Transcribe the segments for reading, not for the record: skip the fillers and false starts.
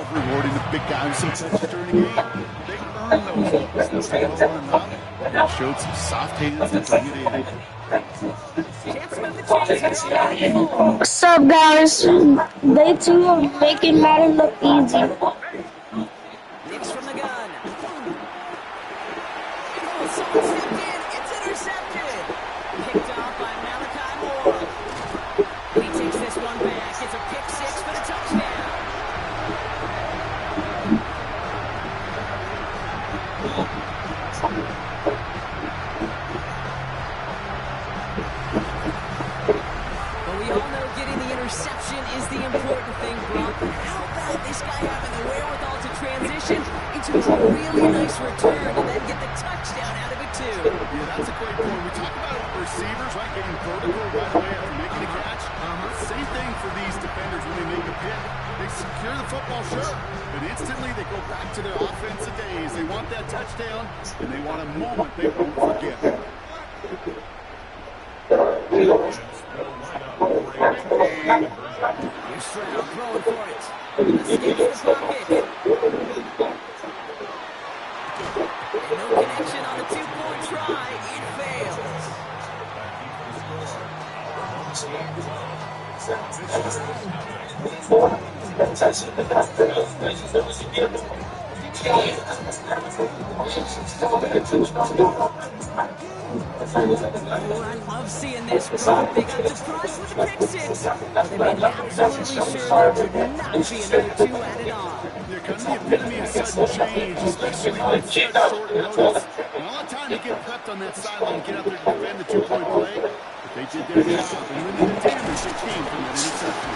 love rewarding the big guys some touches during the game. They earn those looks. That's the well on them up. And showed some soft hands to bring it in. What's up, guys? Day 2 of making Madden look easy. Kicks from the gun. Oh, someone stepped in. It's intercepted. Picked off by Malachi Moore. He takes this one back. It's a pick six for the touchdown. But we all know getting the interception is the important thing, Brock. But how about this guy having the wherewithal to transition into a really nice return and then get the touchdown out of it, too? Yeah, that's a great point. We talk about receivers, right, getting vertical right away after making a catch. Same thing for these defenders when they make a pick. They secure the football, sure, but instantly they go back to their offensive days. They want that touchdown, and they want a moment they won't forget. Here's Stroud throwing for it. Escapes the pocket. And no connection on the two-point try. It fails. Oh, I love seeing this, Brock. They got surprised with the pick six. They made absolutely sure there would not be another two added on. They're kind of the epitome of sudden change, especially when it's such short notice. And all the time to get prepped on that sideline, get out there to defend the two-point play. But they did their job, and when the damage that came from that interception.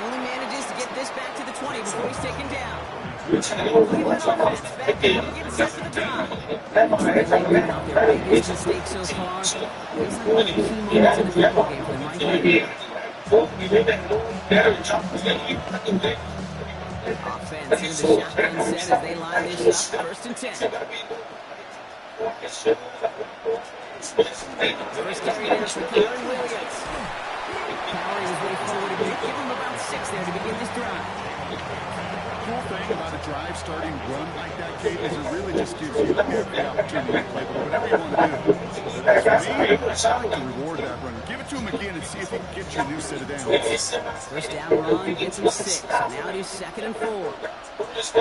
Only manages to get this back to the 20 before he's taken down. Cleveland offense back in, getting set for the drive. Their biggest mistake so far. It's like one of the key moments in the football game for them right here. Offense into the shotgun set as they line this up. 1st and 10. First carry there for Kyron Williams. Powering his way forward a bit. Give him about 6 there to begin this drive. The cool thing about a drive starting run like that, Kate, is it really just gives you every opportunity to play with whatever you want to do. But as for me, I like to reward that run. Give it to him again and see if he can get you a new set of downs. First down run gets him 6. Now it is 2nd and 4. Nicks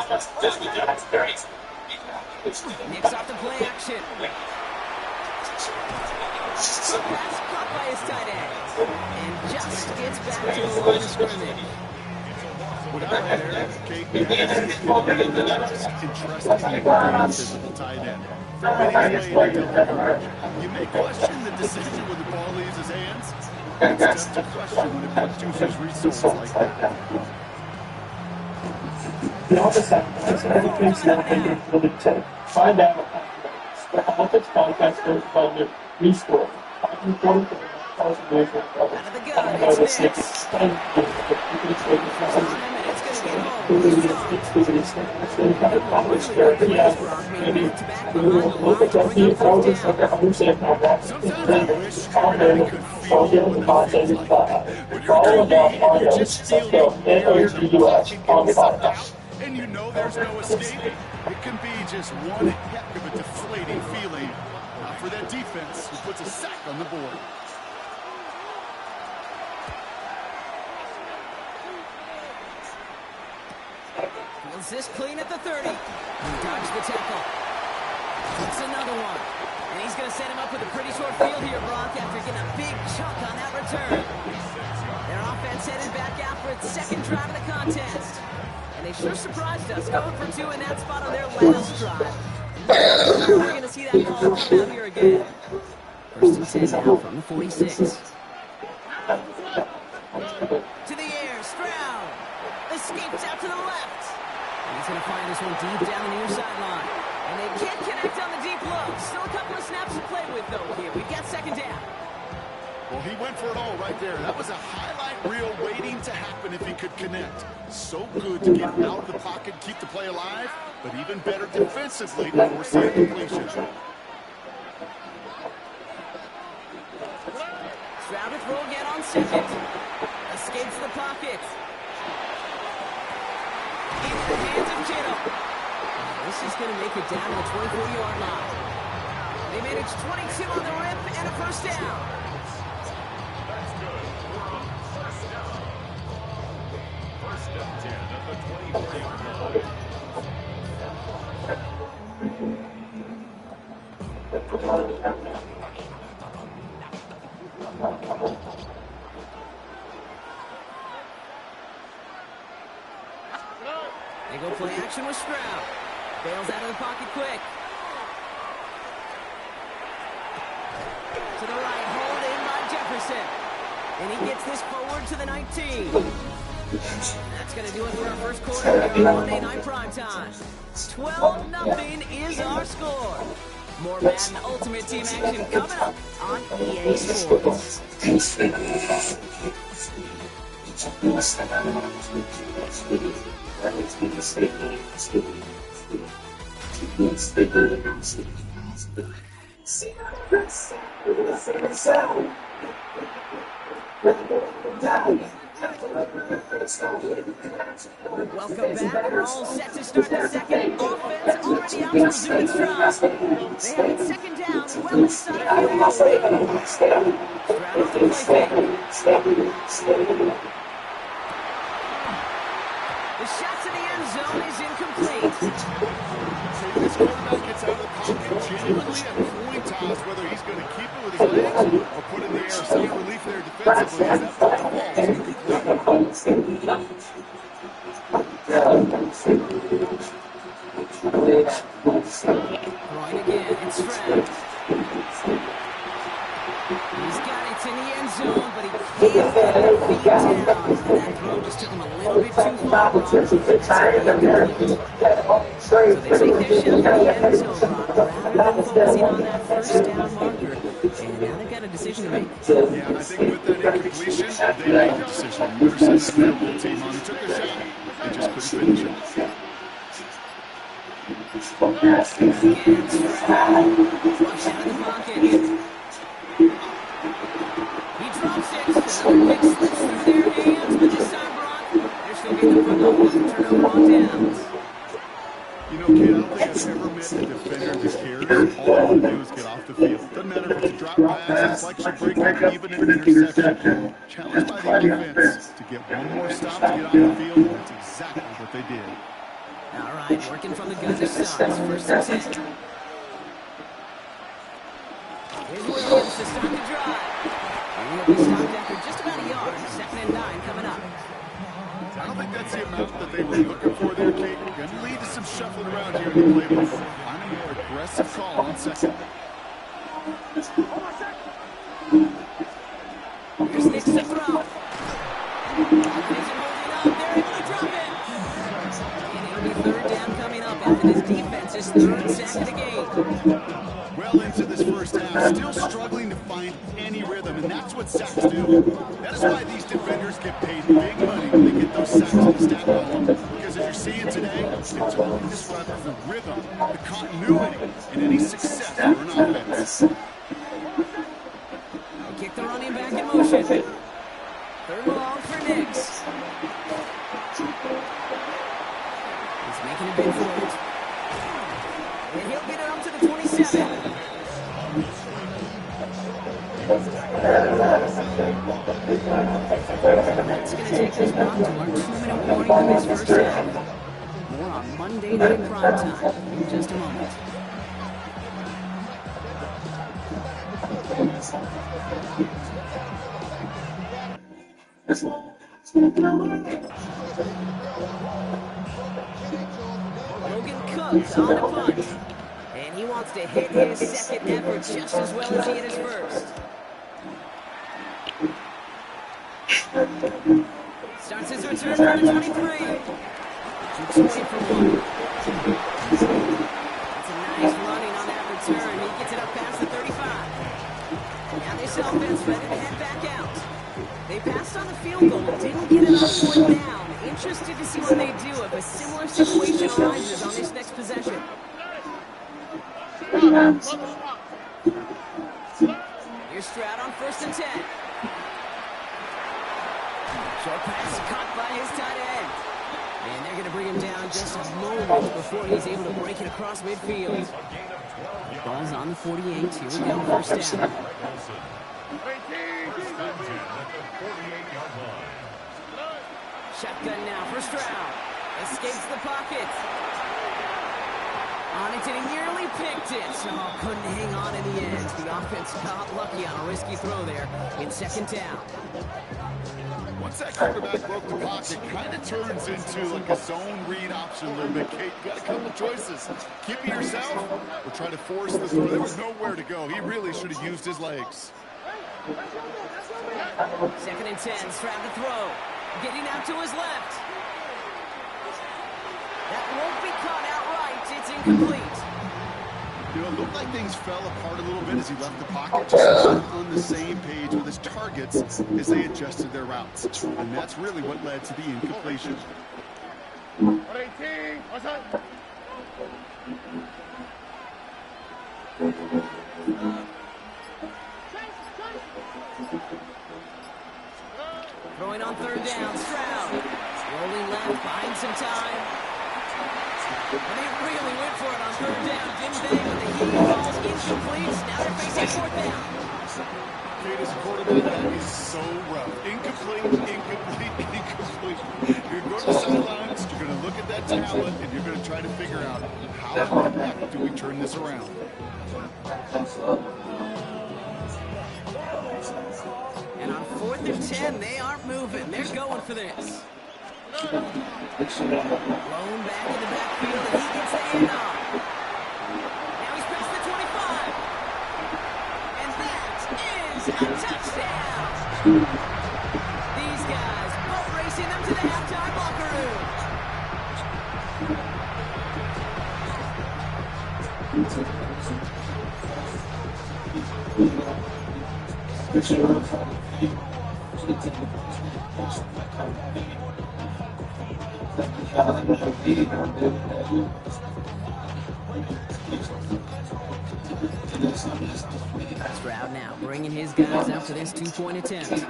off the play action. Pass caught by his tight end. And just gets back to the line of scrimmage. What I like there, Kate, you have to see and trust in your physical tight end. From any play to double coverage, you may question the decision when the ball leaves his hands. It's tough to question when it produces results like that. The other sacrifice, everything's not really to find out how much contact goes by the rescore. I can go to the Out of the gun, it's Nicks. And you know there's no escape. It can be just one heck of a deflating feeling. Not for that defense who puts a sack on the board. Feels this clean at the 30. He dodged the tackle. Hits another one. And he's going to set him up with a pretty short field here, Brock, after getting a big chunk on that return. Their offense headed back out for its 2nd drive of the contest. And they sure surprised us, going for 2 in that spot on their last drive. We're going to see that ball come out here again. 1st and 10 now from the 46. To the air, Stroud. Escapes out to the left. He's going to find this one deep down the near sideline. And they can't connect on the deep low. Still a couple of snaps to play with, though, here. We've got 2nd down. Well, he went for it all right there. That was a highlight reel waiting to happen if he could connect. So good to get out of the pocket, keep the play alive, but even better defensively to force the completion. Stroud to throw again on 2nd. Escapes the pocket. Into the hands of Kittle. This is going to make it down to the 24-yard line. They managed 22 on the rim and a first down. That's good. We're on first down. First and 10 at the 24-yard line. They go play action with Stroud. Bails out of the pocket quick. To the right, hold in by Jefferson. And he gets this forward to the 19. That's going to do it for our first quarter here on Monday Night Primetime. 12-0 is our score. More Madden Ultimate Team action coming up on EA Sports. Welcome back. We're all set to start the second. Offense already out to resume its drive. They have it second down, well inside of field goal. Stroud on the play fake. The shot to the end zone is incomplete. So this quarterback gets out of the pocket genuinely at coin toss whether he's going to keep it with his legs or put it in the air. Some relief there defensively as that football is incomplete. Throwing again, it's Stroud. He's got it in the end zone, but he can't get the feet down. And that throw just took him a little bit too far. So they take their shot in the end zone, rather than focusing on that first down marker. And now they've got a decision to make. Yeah, I think with that incompletion, they made a decision. We're sending the field team on. They took a shot. They just couldn't finish it. Again, Stroud. Flush out of the pocket. He drops it. Another pick slips through their hands, but this time, Brock, they're still getting the football with the turnover on downs. You know, kid, I don't think I've ever met a defender that cares. All I want to do is get off the field. Doesn't matter if it's a drop pass, a deflection break, or even an interception. Challenged by the defense to get one more stop to get off the field. That's exactly what they did. All right, working from the gun to starts. First and 10. Here's Williams to start the drive. And he'll be stopped after just about a yard. Second and 9 coming up. I don't think that's the amount that they were looking for there, Kate. Going to lead to some shuffling around here in the playbook. Find a more aggressive call on second. Here's Nix to throw. Offense holding up. They're able to drop it. And it'll be third down coming up after this defense's third sack of the game. Well into this first half, still struggling to find any rhythm, and that's what sacks do. That is why these defenders get paid big money when they get those sacks in the stat column. Because as you're seeing today, they totally disrupt the rhythm, the continuity, and any success for an offense. They kick the running back in motion. Third and long for Nix. He's making a big for it. And he'll get it up to the 27. That's going to take us back to our 2-minute warning on this first half. More on Monday Night Primetime in just a moment. Logan Cook on the punt. And he wants to hit his second effort just as well as he hit his first. Starts his return from the 23. Shoots away from one. That's a nice running on that return. He gets it up past the 35. Now this offense ready to head back out. They passed on the field goal, didn't get it on fourth down. Interested to see what they do if a similar situation arises on this next possession. Here's Stroud on first and 10. Short pass caught by his tight end. And they're going to bring him down just a moment before he's able to break it across midfield. Ball's on the 48. Here we go, first down. First and 10 at the 48-yard line. Shotgun now for Stroud. Escapes the pocket. On it, and he nearly picked it. Oh, couldn't hang on in the end. The offense got lucky on a risky throw there in second down. Once that quarterback broke the pocket, kind of turns into like a zone read option a little bit. Kate, got a couple choices. Keep it yourself or try to force the throw. There was nowhere to go. He really should have used his legs. Second and 10, Stroud to throw. Getting out to his left. That won't be caught outright. It's incomplete. You know, it looked like things fell apart a little bit as he left the pocket, just not on the same page with his targets as they adjusted their routes. And that's really what led to the incompletion. Throwing on third down, Stroud. Rolling left, buying some time. And they really went for it on third down, didn't they? But the heat falls incomplete. Now they're facing fourth down. Kate, as a quarterback, that is so rough. Incomplete, incomplete, incomplete. You're going to go to the sidelines, you're going to look at that talent, and you're going to try to figure out how the heck do we turn this around. And on 4th and 10, they aren't moving. They're going for this. Blown back in the backfield, and he gets the handoff. Now he's past the 25. And that is a touchdown. These guys both racing them to the halftime locker Stroud now bringing his guys out for this two-point attempt. They'll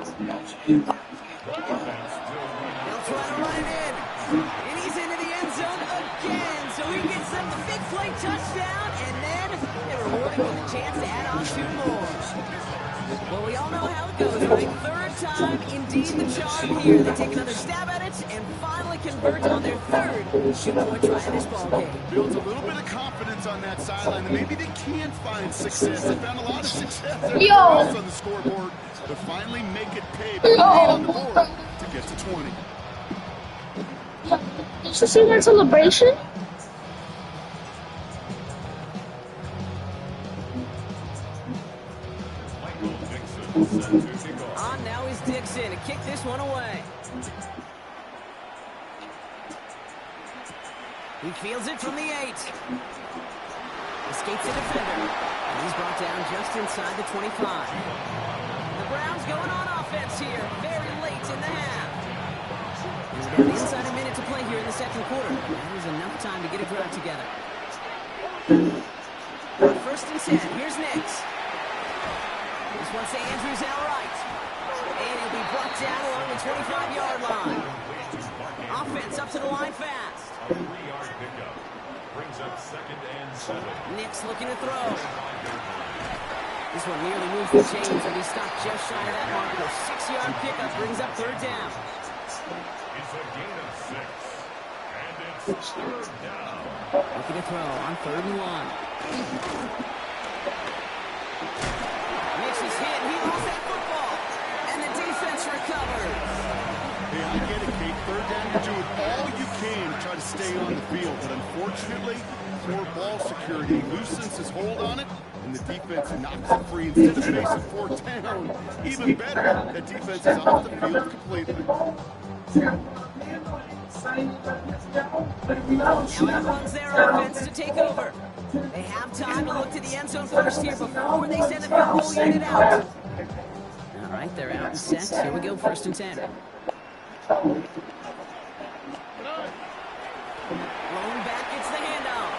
try to run it in. And he's into the end zone again. So he gets them a big play touchdown. And then they reward him with a chance to add on 2 more. Well, we all know how it goes, right? Third time, indeed the charm here. They take another stab at it and finally convert on their third two-point try in this ballgame. Builds a little bit of confidence on that sideline, and maybe they can find success. They found a lot of success on the scoreboard to finally make it pay, but on the board to get to 20. Did you see that celebration? On now is Dixon to kick this one away. He fields it from the 8. Escapes the defender. And he's brought down just inside the 25. The Browns going on offense here, very late in the half. He's down inside a minute to play here in the second quarter. That is enough time to get a drive together. First and 10, here's Nix. This one's to Andrews outright. And he'll be brought down along the 25-yard line. Offense up to the line fast. A 3-yard pickup brings up 2nd and 7. Nix looking to throw. This one nearly moves the chains, but he stopped just shy of that marker. 6-yard pickup brings up third down. It's a gain of 6. And it's third down. Looking to throw on 3rd and 1. Nix is hit. He lost that football. And the defense recovers. Hey, I get it, Kate. Third down, you're doing all you can to try to stay on the field. But unfortunately, poor ball security loosens his hold on it, and the defense knocks it free instead of facing 4th down. Even better, that defense is off the field completely. Now everyone's their offense to take over. They have time to look to the end zone first here before they send the field goal unit out. All right, they're out and set. Here we go, 1st and 10. Rolling back, gets the handoff.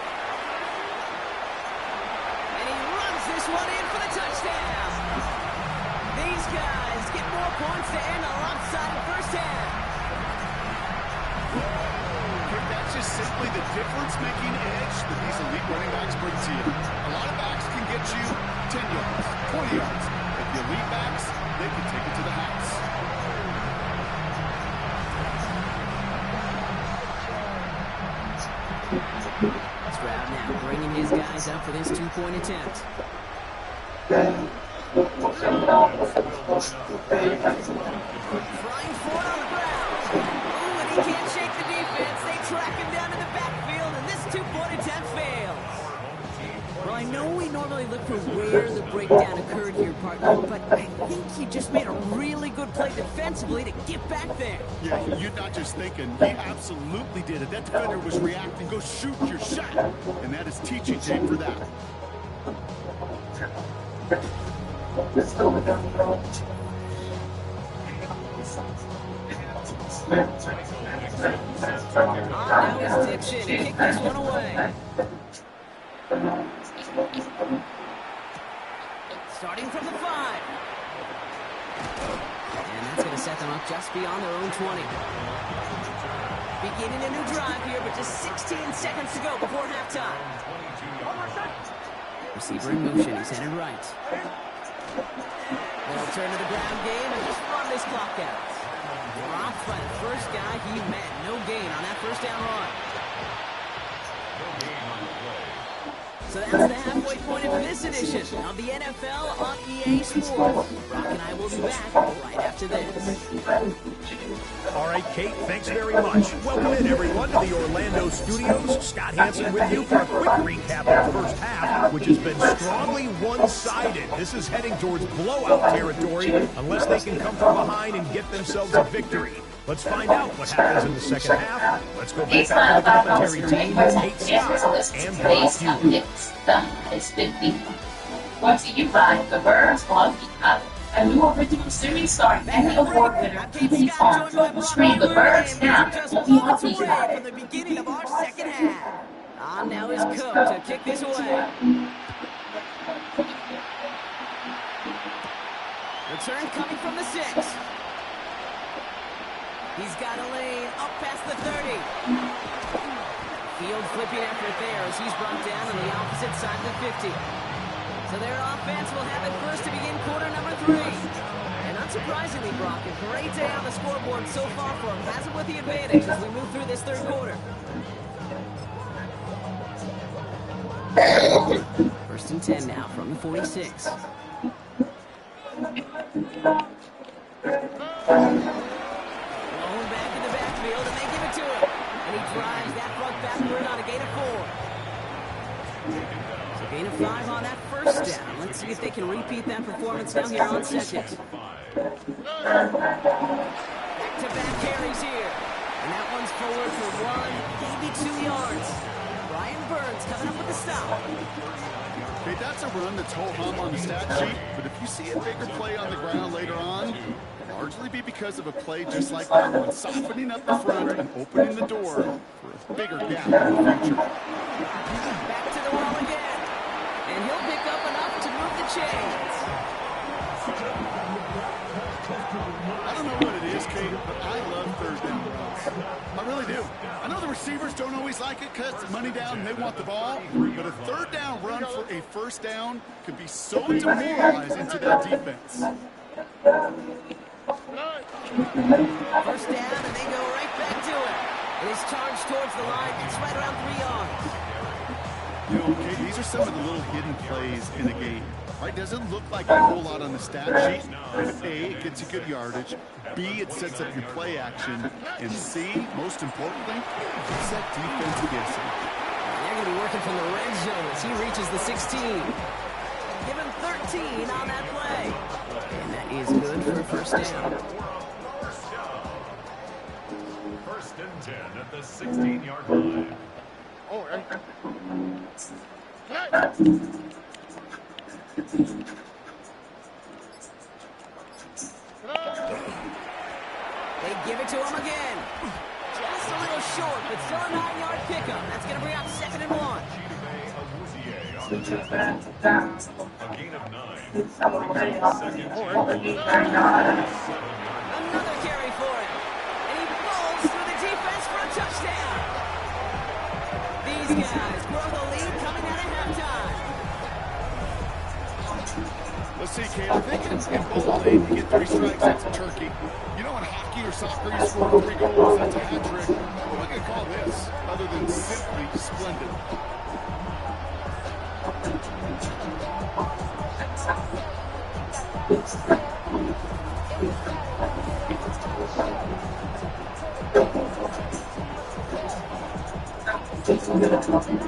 And he runs this one in for the touchdown. These guys get more points to end a lopsided first half. That's just simply really the difference-making edge that these elite running backs bring to you. A lot of backs can get you 10 yards, 20 yards. But the elite backs, they can take it to the house. Stroud now bringing his guys up for this two-point attempt. Flying forward on the ground. Ooh, and he can't shake the defense. They track him down in the backfield, and this two-point attempt fails. Well, I know we normally look for where the breakdown occurred here, partner, but I think he just made a really good play defensively to get back there. Yeah, you're not just thinking. He absolutely did it. That defender was reacting. Go shoot your shot. And that is teaching tape for that. Now it's Dixon to kick this one away. Starting from the 5. And that's going to set them up just beyond their own 20. Beginning a new drive here, but just 16 seconds to go before halftime. Receiver in motion. He's headed right. They'll turn to the ground game and just run this clock out. Dropped by the first guy he met. No gain on that first down run. So that's the halfway point of this edition of the NFL on EA Sports. Brock and I will be back right after this. All right, Kate, thanks very much. Welcome in, everyone, to the Orlando studios. Scott Hansen with you for a quick recap of the first half, which has been strongly one-sided. This is heading towards blowout territory unless they can come from behind and get themselves a victory. Let's find out what happens in the second half. Let's go back out to the commentary team, Kate Scott and Brock Hughes. Brought to you by the Birds on Peacock, a new original series starring Emmy Award winner Ethan Hawke. Stream the Birds now only on Peacock. From the beginning of our second half. On now is Cook to kick this away. Return coming from the 6. He's got a lane up past the 30. Field flipping effort there as he's brought down on the opposite side of the 50. So their offense will have it first to begin quarter number 3. And unsurprisingly, Brock, a great day on the scoreboard so far for him. Has it with the advantage as we move through this third quarter. First and 10 now from the 46. Back in the backfield, and they give it to him. And he drives that front backward on a gain of 4. So gain of 5 on that first down. Let's see if they can repeat that performance now here on second. Back-to-back carries here. And that one's forward for 1, maybe 2 yards. Brian Burns coming up with the stop. Okay, that's a run that's ho-hum on the stat sheet, but if you see a bigger play on the ground later on, it'll largely be because of a play just like that one, softening up the front and opening the door for a bigger gap in the future. Back to the well again, and he'll pick up enough to move the chains. I don't know what it is, Kate, but I love third down runs. I really do. I know the receivers don't always like it because it's money down and they want the ball, but a third down run for a first down could be so demoralizing to that defense. First down, and they go right back to it. And he's charged towards the line. It's right around 3 yards. You know, Kate, these are some of the little hidden plays in a game. Right, doesn't look like a whole lot on the stat sheet, but A, it gets you good yardage, B, it sets up your play action, and C, most importantly, it gets that defense guessing. They're going to be working from the red zone as he reaches the 16. Give him 13 on that play. And that is good for a first down. First and 10 at the 16-yard line. They give it to him again. Just a little short, but still a 9-yard pickup. That's going to bring up 2nd and 1. A gain of 9. Another carry for him. And he rolls through the defense for a touchdown. these guys grow the lead coming out of halftime. Let's see, Kate. I think in bowling, you get 3 strikes, that's a turkey. You know, in hockey or soccer, you score 3 goals, that's a hat trick. What am I going to call this, other than simply splendid?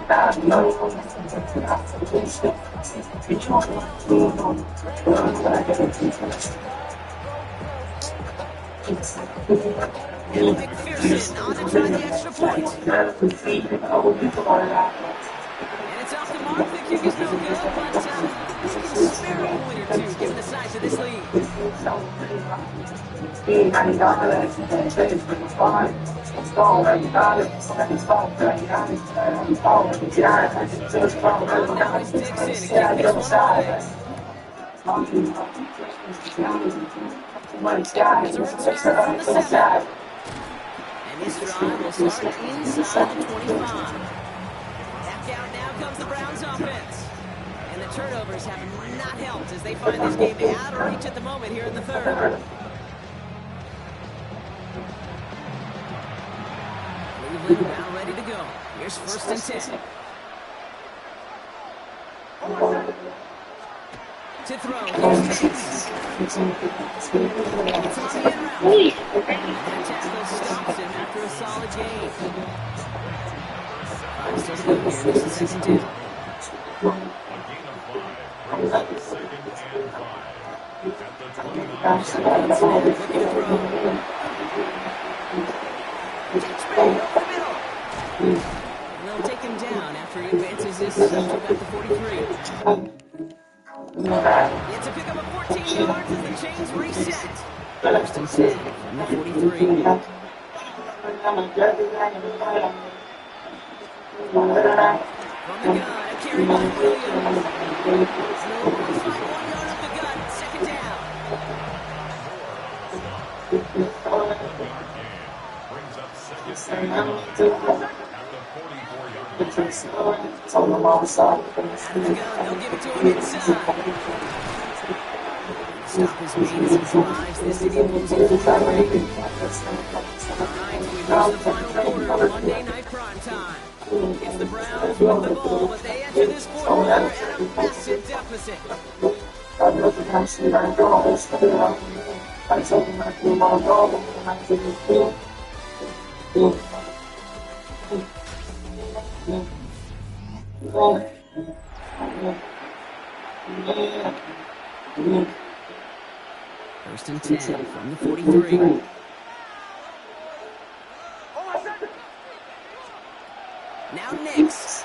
McPherson on to try the extra point. And it's off the mark. The kick is no good, but you can spare a point or two given the size of this lead. Now it's Dixon. A kick this one away. It's a return from the 7. And this drive will start inside the 25. Back out now comes the Browns offense. And the turnovers have not helped as they find this game out of reach at the moment here in the third. Cleveland now ready to go. Here's 1st and 10. To throw, here's Chase. It's on the end route. And that tackle stops him after a solid gain. 5 still to go here. This is 2nd and 10. A gain of 5 brings up 2nd and 5. At the 29. Shotgun snap, looking to throw. Takes back over the middle. And they'll take him down after he advances this to about the 43. It's a pickup of 14 yards as the chains reset. 1st and 10 from the 43. From the gun, a carry by Williams. Snow looks like 1 yard up the gut. 2nd down. Brings up 2nd and 9. At the 44-yard line. They'll give it to him inside. Stop is made as he drives this to the opposing 40. All right, we've reached the final quarter of Monday Night Prime Time. It's the Browns with the ball, but they enter this fourth quarter at a massive deficit. First and 10 from the 43. Now Nix.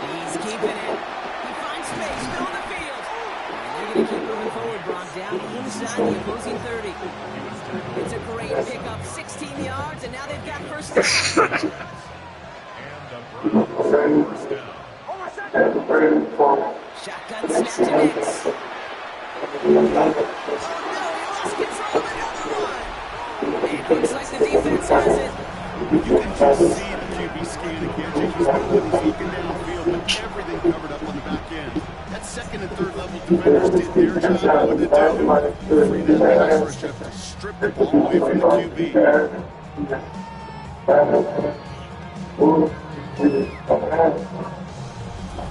He's keeping it. He finds space, middle of the field. And they're going to keep moving forward, Brock, down inside the opposing 30. It's a great pickup, 16 yards, and now they've got 1st down. And the Browns 1st down. Shotgun snap to Nix. Oh no, he lost control of another one. It looks like the defense has it. You can just see the QB scan again. J.K. Smoke was looking downfield, but everything covered up on the back end. That 2nd and 3rd level defenders did their job. What did they do? Free that pass rush to strip the ball away from the QB.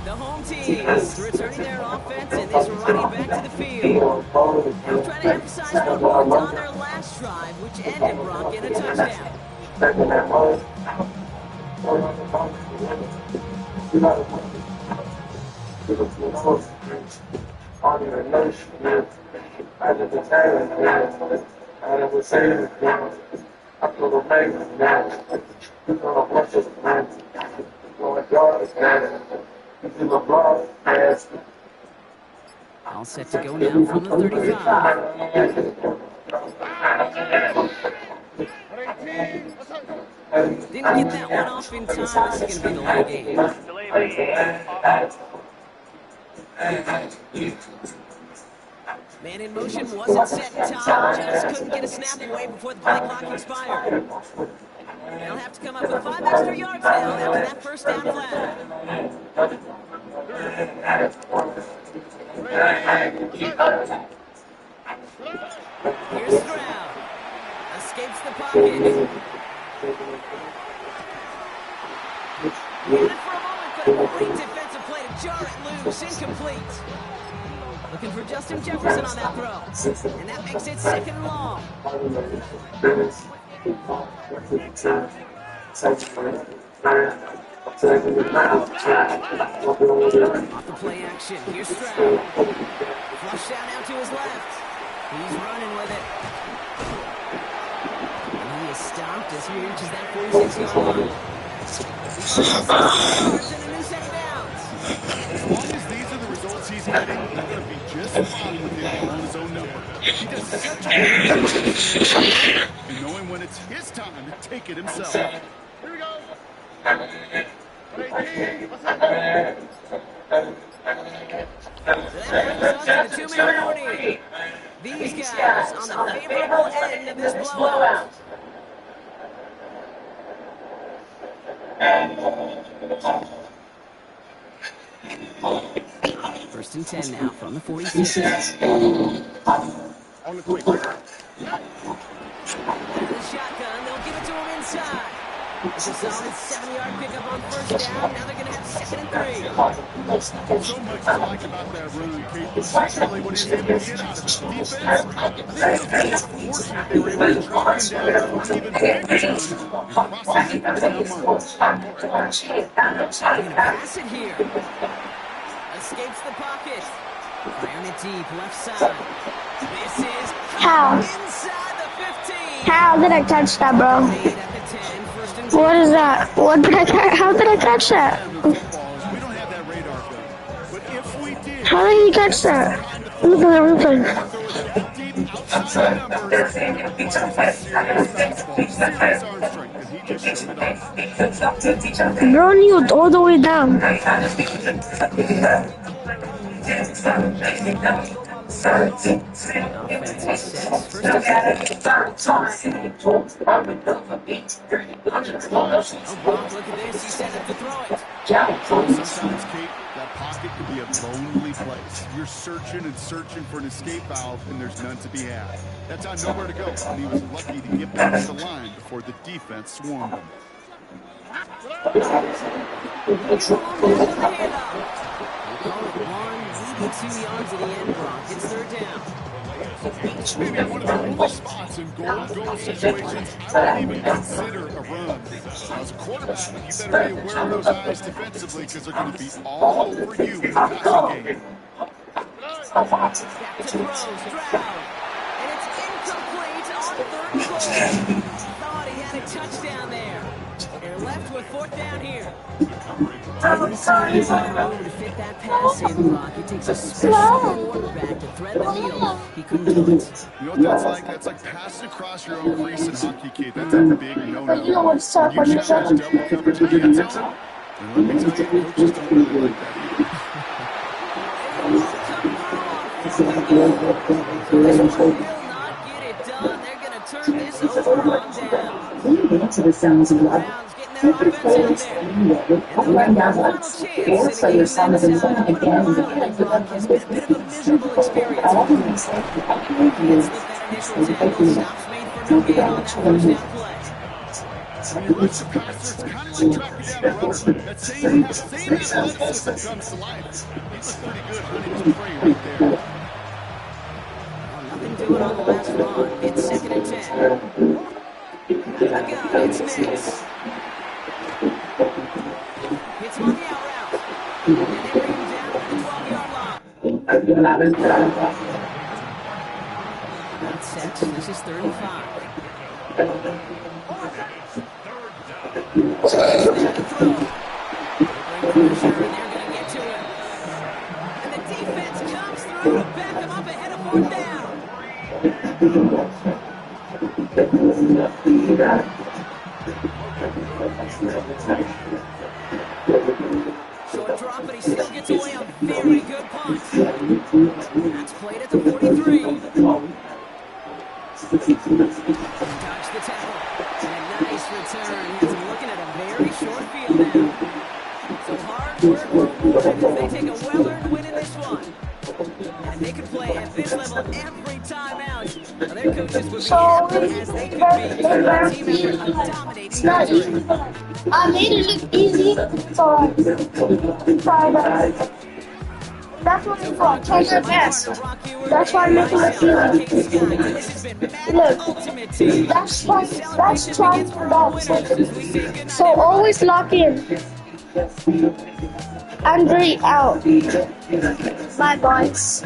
The home team is returning their offense and is running back to the field. Now trying to emphasize what worked on their last drive, which ended Brock in a touchdown. All set to go now from the 35. Didn't get that one off in time. This is going to be the late game. Man in motion wasn't set in time. Just couldn't get a snap away before the play clock expired. They'll have to come up with 5 extra yards now after that first down flag. Here's Stroud. Escapes the pocket. Had it for a moment, but a great defensive play to jar it loose. Incomplete. Looking for Justin Jefferson on that throw. And that makes it 2nd and long. Off the play action. Here's Stroud. Flush down out to his left. He's running with it. And he is stopped as he reaches that 46-yard line. And a new set of downs. As long as these are the results he's getting, he's going to be just fine with him on his own number. He does such a good job and knowing when it's his time to take it himself. Here we go. So that brings us to the 2-minute warning. These guys on the favorable end of this blowout. First and 10 now from the 46. On the quick. Out of the shotgun, they'll give it to him inside. It's a solid 7-yard pickup on first down. Now they're going to have 2nd and 3. So much to like about that run, Kate, particularly when he's able to get out of it. Defense, I think it's fortunate they were able to track him down for an even bigger run and crossing the first down mark. Pass it here. Escapes the pocket. Firing it deep, left side. This is How? inside the 15. How did I catch that, bro? Made at the 10, first and 10. What is that? What did I catch? How did I catch that? We don't have that radar gun, but if we did, How did he catch that? Look at the replay. deep outside numbers, serious arm strength, and he just showed it off. Bro kneeled all the way down. Offensive sets, first and 10. Oh, Brock, look at this. He set up to throw it. Sometimes, Kate, that pocket could be a lonely place. You're searching and searching for an escape valve, and there's none to be had. That's how nowhere to go, and he was lucky to get past the line before the defense swarmed him. He's along the end of the handoff. We'll call it 1, maybe 2 yards at the end, Brock. It's 3rd down. Maybe one of the only spots in goal situations I wouldn't even consider a run. As a quarterback, you better be aware of those eyes defensively because they're going to be all over you in the passing game. Back to throw, Stroud. And it's incomplete on 3rd and goal. Thought he had a touchdown there. They're left with 4th down here. He's room to fit that pass in, Brock. It takes a special quarterback to thread the needle. He couldn't do it. You know what that's like? That's like passing across your own crease in hockey, Kate. That's a big no-no. You know what's tough You when you're challenge trying double coverage in the end zone, and let me tell you, coaches don't really like that This one will not get it done. They're going to turn this over on down. To the sounds of love. Browns getting their offense out there. Run down once, or so your son is in again and again. It's been a bit of a miserable experience. Gets the that initial tackle. Stops made for no gain on that first down play. When you rush the passer, it's kind of like tracking down a runner. That same athleticism comes to life. He looks pretty good hunting his prey right there. Nothing doing on the last run. It's 2nd and 10. Again, it's Nix. Hits him on the out route. And they bring him down at the 12-yard line. That's set. This is 3rd and 5. They're going to get to him. And the defense comes through to back him up ahead of 4th down. Short drop, but he still gets away a very good punt. That's played at the 43. Dodge the tackle. And a nice Nice return. He has him looking at a very short field now. So hard work rewarded as they take a well-earned win in this one. And if they could play at this level every time out, well, their coaches would be happy as they could be. A team effort dominating. It's not easy. I made it look easy. It's alright. Try that. That's what it's called. Try your best. That's why I'm making it easy. Look, that's trying your best. So always lock in. Andre out. Bye, boys.